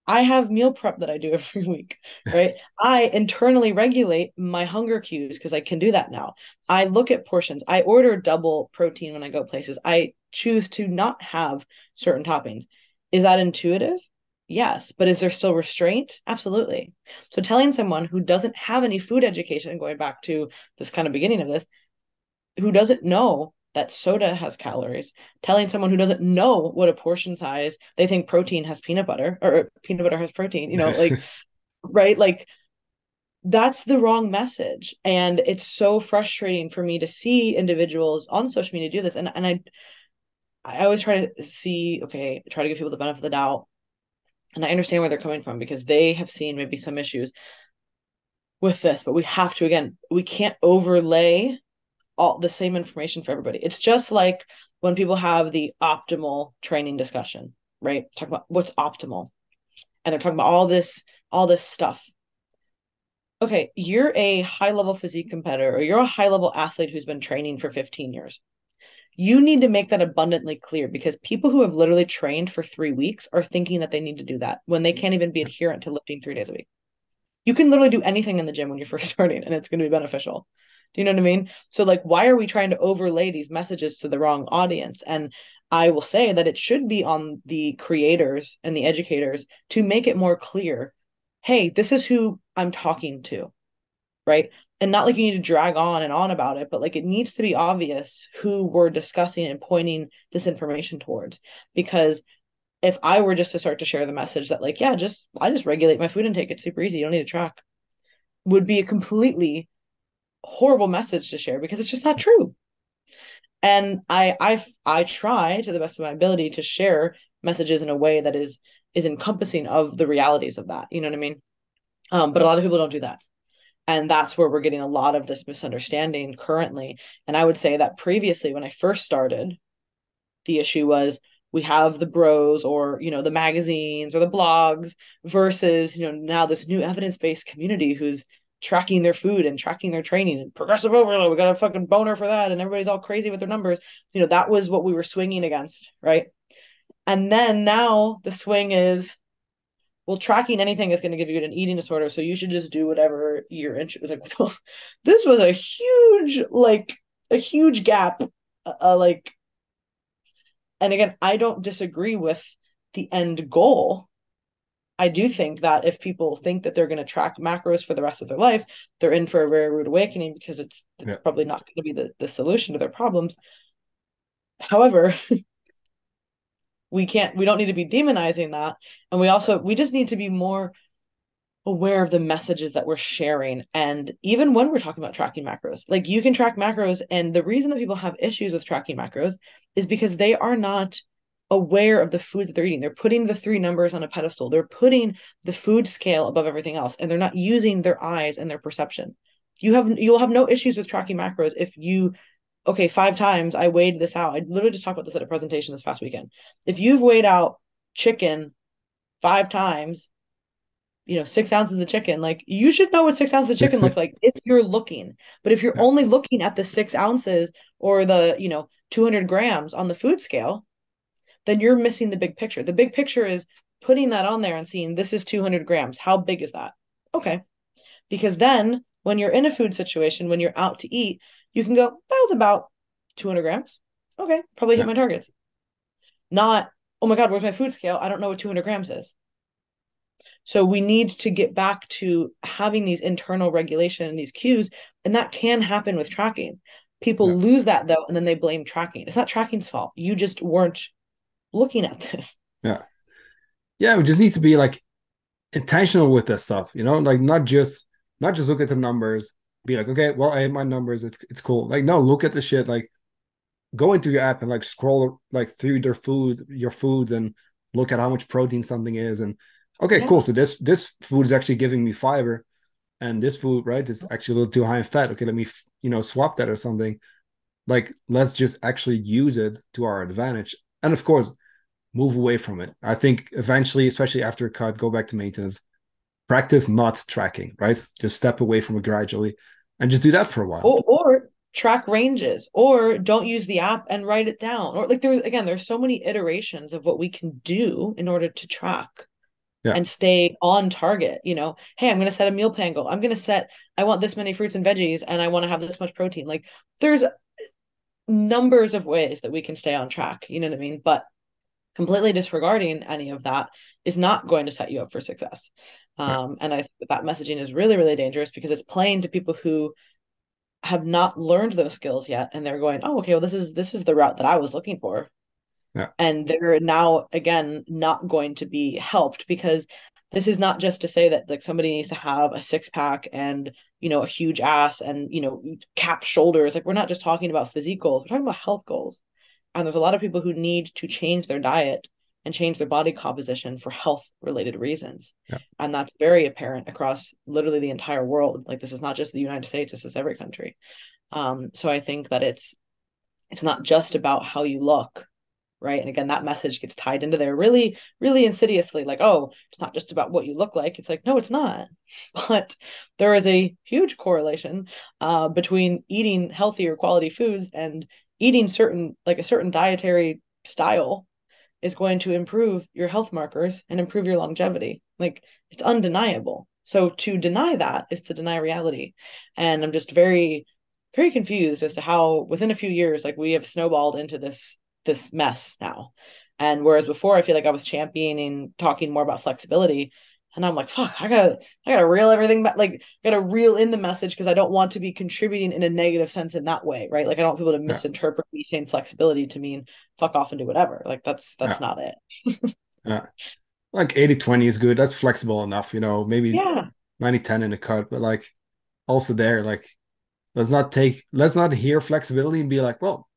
I have meal prep that I do every week, right? I internally regulate my hunger cues because I can do that now. I look at portions. I order double protein when I go places. I choose to not have certain toppings. Is that intuitive? Yes. But is there still restraint? Absolutely. So telling someone who doesn't have any food education, going back to this kind of beginning of this, who doesn't know that soda has calories, telling someone who doesn't know what a portion size, they think protein has peanut butter or peanut butter has protein, like, right? Like that's the wrong message. And it's so frustrating for me to see individuals on social media do this. And I always try to see, okay, try to give people the benefit of the doubt. And I understand where they're coming from because they have seen maybe some issues with this, but we have to, again, we can't overlay all the same information for everybody. It's just like when people have the optimal training discussion, right? Talk about what's optimal. And they're talking about all this stuff. Okay, you're a high level physique competitor or you're a high level athlete who's been training for 15 years. You need to make that abundantly clear because people who have literally trained for 3 weeks are thinking that they need to do that when they can't even be adherent to lifting 3 days a week. You can literally do anything in the gym when you're first starting and it's going to be beneficial. Do you know what I mean? So like, why are we trying to overlay these messages to the wrong audience? And I will say that it should be on the creators and the educators to make it more clear. Hey, this is who I'm talking to, right? And not like you need to drag on and on about it, but like it needs to be obvious who we're discussing and pointing this information towards. Because if I were just to start to share the message that like, yeah, I just regulate my food intake, it's super easy, you don't need to track, would be a completely horrible message to share because it's just not true. And I try to the best of my ability to share messages in a way that is encompassing of the realities of that. You know what I mean? But a lot of people don't do that. And that's where we're getting a lot of this misunderstanding currently. And I would say that previously, when I first started, the issue was we have the bros or, the magazines or the blogs versus, now this new evidence-based community who's tracking their food and tracking their training and progressive overload. We got a fucking boner for that. And everybody's all crazy with their numbers. That was what we were swinging against. Right. And then now the swing is, well, tracking anything is going to give you an eating disorder. So you should just do whatever you're interested in. Like, well, this was a huge gap. Like, and again, I don't disagree with the end goal. I do think that if people think that they're going to track macros for the rest of their life, they're in for a very rude awakening, because it's Yeah. probably not going to be the solution to their problems. However, we don't need to be demonizing that. And we just need to be more aware of the messages that we're sharing. And even when we're talking about tracking macros, like, you can track macros. And the reason that people have issues with tracking macros is because they are not aware of the food that they're eating. They're putting the three numbers on a pedestal. They're putting the food scale above everything else, and they're not using their eyes and their perception. You'll have no issues with tracking macros if you, okay, 5 times I weighed this out. I literally just talked about this at a presentation this past weekend. If you've weighed out chicken 5 times, 6 ounces of chicken, like, you should know what 6 ounces of chicken looks like if you're looking. But if you're Yeah. only looking at the 6 ounces or the 200 grams on the food scale, then you're missing the big picture. The big picture is putting that on there and seeing, this is 200 grams. How big is that? Okay. Because then when you're in a food situation, when you're out to eat, you can go, that was about 200 grams. Okay, probably hit Yeah. my targets. Not, oh my God, where's my food scale? I don't know what 200 grams is. So we need to get back to having these internal regulation and these cues, and that can happen with tracking. Yeah. People lose that though, and then they blame tracking. It's not tracking's fault. You just weren't looking at this. Yeah. Yeah. We just need to be like intentional with this stuff, like not just look at the numbers, be like, okay, well, I hit my numbers, it's cool. Like, no, look at the shit, like go into your app and like scroll like through your foods and look at how much protein something is. And okay, Yeah. cool. So this food is actually giving me fiber, and this food, right, is actually a little too high in fat. Okay, let me swap that or something. Like, let's just actually use it to our advantage. And of course, move away from it. I think eventually, especially after a cut, go back to maintenance. Practice not tracking, right? Just step away from it gradually and just do that for a while. Or track ranges, or don't use the app and write it down. Or, like, there's so many iterations of what we can do in order to track Yeah. and stay on target. Hey, I'm going to set a meal plan goal. I want this many fruits and veggies, and I want to have this much protein. Like, there's numbers of ways that we can stay on track. You know what I mean? But completely disregarding any of that is not going to set you up for success. Yeah. And I think that messaging is really, really dangerous, because it's playing to people who have not learned those skills yet, and they're going, oh, okay, well, this is the route that I was looking for. Yeah. And they're now, again, not going to be helped, because this is not just to say that, like, somebody needs to have a six-pack and a huge ass and cap shoulders. Like, we're not just talking about physique goals, we're talking about health goals. And there's a lot of people who need to change their diet and change their body composition for health related reasons. Yeah. And that's very apparent across literally the entire world. Like, this is not just the United States, this is every country. So I think that it's not just about how you look, right? And again, that message gets tied into there really, really insidiously, like, oh, it's not just about what you look like. It's like, no, it's not. But there is a huge correlation between eating healthier quality foods and eating a certain dietary style is going to improve your health markers and improve your longevity. Like, it's undeniable. So to deny that is to deny reality. And I'm just very, very confused as to how within a few years, like, we have snowballed into this mess now. And whereas before I feel like I was championing talking more about flexibility, and I'm like, fuck, I gotta reel everything back, like, I gotta reel in the message, because I don't want to be contributing in a negative sense in that way, right? Like, I don't want people to Yeah. misinterpret me saying flexibility to mean fuck off and do whatever. Like, that's Yeah. not it. Yeah. Like 80-20 is good. That's flexible enough, maybe Yeah. 90-10 in the cut, but like also there, like let's not hear flexibility and be like, well,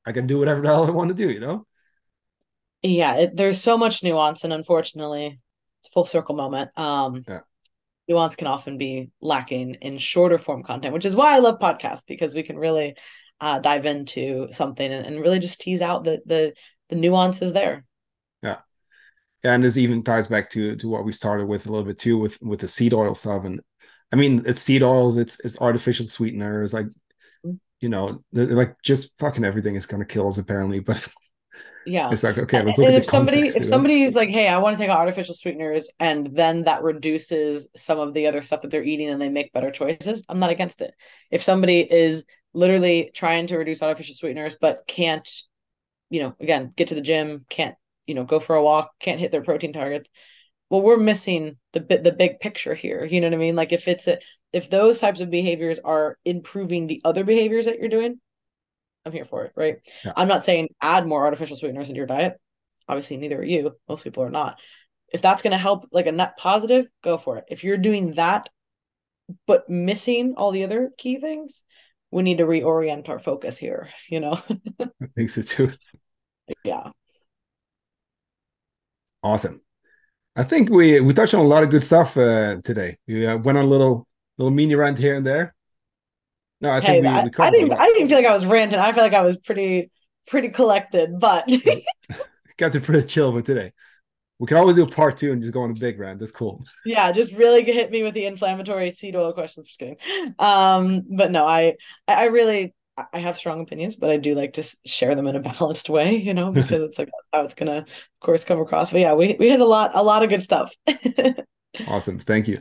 I can do whatever the hell I want to do. Yeah, there's so much nuance, and unfortunately, full circle moment. Yeah. Nuance can often be lacking in shorter form content, which is why I love podcasts, because we can really dive into something and really just tease out the nuances there. Yeah. Yeah. And this even ties back to what we started with a little bit too, with the seed oil stuff. And I mean, it's seed oils, it's artificial sweeteners, like, like just fucking everything is gonna kill us apparently. But Yeah. it's like, okay, let's look at And the if somebody context, if you know? somebody is like, hey, I want to take out artificial sweeteners, and then that reduces some of the other stuff that they're eating and they make better choices, I'm not against it. If somebody is literally trying to reduce artificial sweeteners but can't, again, get to the gym, can't, go for a walk, can't hit their protein targets, well, we're missing the big picture here. You know what I mean? Like if those types of behaviors are improving the other behaviors that you're doing, I'm here for it, right? Yeah. I'm not saying add more artificial sweeteners into your diet. Obviously, neither are you. Most people are not. If that's going to help like a net positive, go for it. If you're doing that, but missing all the other key things, we need to reorient our focus here, you know? I think so too. Yeah. Awesome. I think we touched on a lot of good stuff today. We went on a little mini rant here and there. No, I think Hey, we covered a I lot. didn't even feel like I was ranting. I feel like I was pretty collected, but Got to pretty chill with today. We can always do part two and just go on a big rant. That's cool. yeah, just really hit me with the inflammatory seed oil questions. Just kidding. But no, I really I have strong opinions, but I do like to share them in a balanced way, you know, because it's like how it's gonna, of course, come across. But yeah, we had a lot of good stuff. Awesome. Thank you.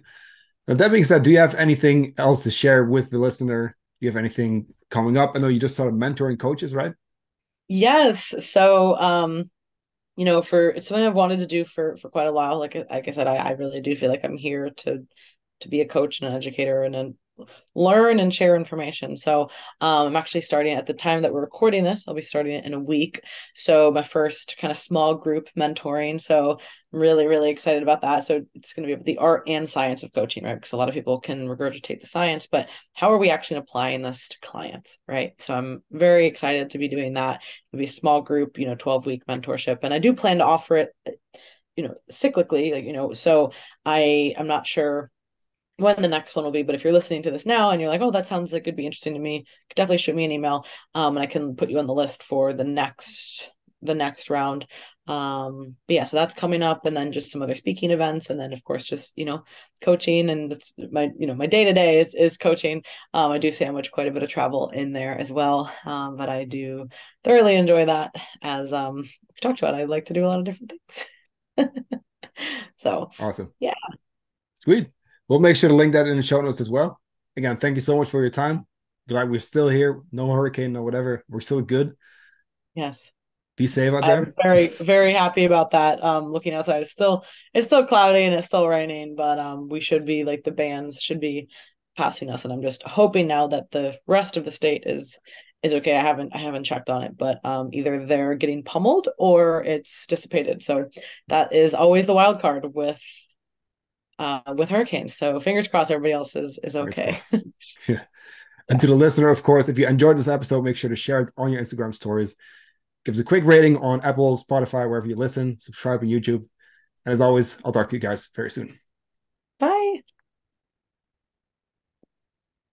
Now, that being said, do you have anything else to share with the listener? Do you have anything coming up? I know you just started mentoring coaches, right? Yes. So, you know, for it's something I've wanted to do for quite a while. Like I said, I really do feel like I'm here to be a coach and an educator and then learn and share information. So I'm actually starting at the time that we're recording this. I'll be starting it in a week. So my first kind of small group mentoring. So I'm really, really excited about that. So it's going to be the art and science of coaching, right? Because a lot of people can regurgitate the science, but how are we actually applying this to clients, right? So I'm very excited to be doing that. It'll be a small group, you know, 12-week mentorship. And I do plan to offer it, you know, cyclically, like, you know, so I'm not sure when the next one will be, but if you're listening to this now and you're like, oh, that sounds like it'd be interesting to me, definitely shoot me an email. And I can put you on the list for the next round. But yeah, so that's coming up, and then just some other speaking events, and then of course just, you know, coaching, and that's my, you know, my day-to-day is coaching. I do sandwich quite a bit of travel in there as well. But I do thoroughly enjoy that, as we talked about. I like to do a lot of different things. So Awesome. yeah. Sweet. We'll make sure to link that in the show notes as well. Again, thank you so much for your time. Glad we're still here. No hurricane, no whatever. We're still good. Yes. Be safe out I'm there. very, very happy about that. Looking outside, it's still cloudy and it's still raining, but we should be like the bands should be passing us, and I'm just hoping now that the rest of the state is okay. I haven't checked on it, but either they're getting pummeled or it's dissipated. So that is always the wild card with hurricanes. So fingers crossed everybody else is Fingers okay. crossed. Yeah. And Yeah. to the listener, of course, if you enjoyed this episode, make sure to share it on your Instagram stories. Give us a quick rating on Apple, Spotify, wherever you listen. Subscribe on YouTube. And as always, I'll talk to you guys very soon.